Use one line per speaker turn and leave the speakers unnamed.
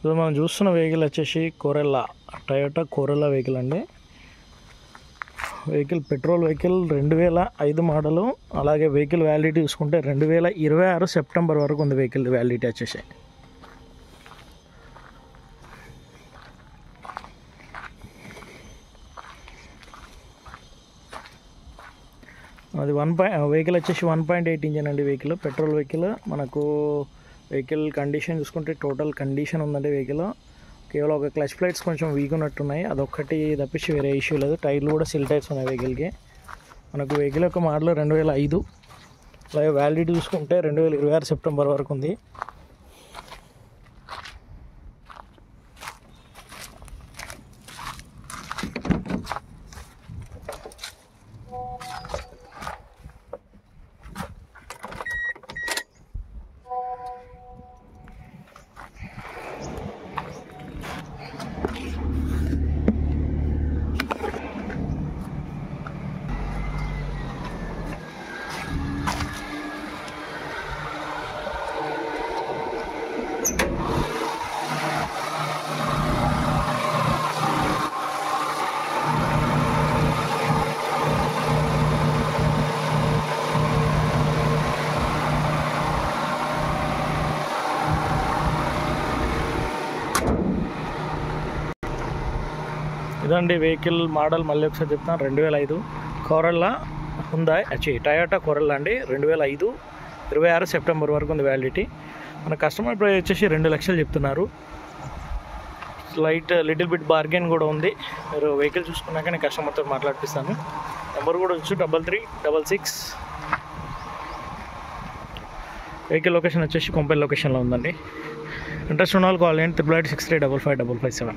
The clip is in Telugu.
సో మనం చూస్తున్న వెహికల్ వచ్చేసి కొరెల్లా, టయోటా కొరెల్లా వెహికల్ అండి. Vehicle petrol vehicle 2005 model. అలాగే వెహికల్ వ్యాలిడిటీ చూసుకుంటే 2026 సెప్టెంబర్ వరకు ఉంది వెహికల్ వ్యాలిడిటీ వచ్చేసి. అది వెహికల్ వచ్చేసి 1.8 ఇంజన్ అండి. Vehicle petrol vehicle. మనకు వెహికల్ కండిషన్ చూసుకుంటే టోటల్ కండిషన్ ఉందండి వెహికల్. కేవలం ఒక క్లచ్ ప్లేట్స్ కొంచెం వీక్ ఉన్నట్టున్నాయి, అదొక్కటి తప్పించి వేరే ఇష్యూ లేదు. టైర్లు కూడా సిల్ టైర్స్ ఉన్నాయి వెహికల్కి. మనకు వెహికల్ యొక్క మోడల్ 2005. అలాగే వ్యాలిడిటీ చూసుకుంటే 2026 సెప్టెంబర్ వరకు ఉంది. ఇదండి వెహికల్ మోడల్. మళ్ళీ ఒకసారి చెప్తాను, 2005 కొరెల్లా హుందాయ్ టయోటా కొరెల్లా అండి. 2005 26 సెప్టెంబర్ వరకు ఉంది వ్యాలిడిటీ. మన కస్టమర్ ప్రైస్ వచ్చేసి 2 లక్షలు చెప్తున్నారు. లిటిల్ బిట్ బార్గెన్ కూడా ఉంది. మీరు వెహికల్ చూసుకున్నాక నేను కస్టమర్తో మాట్లాడిపిస్తాను. నెంబర్ కూడా వచ్చి 3366. వెహికల్ లొకేషన్ వచ్చేసి కొంపల్లి లొకేషన్లో ఉందండి. ఇంట్రెస్ట్ ఉన్న వాళ్ళు కాల్ చేయండి. 8863555557.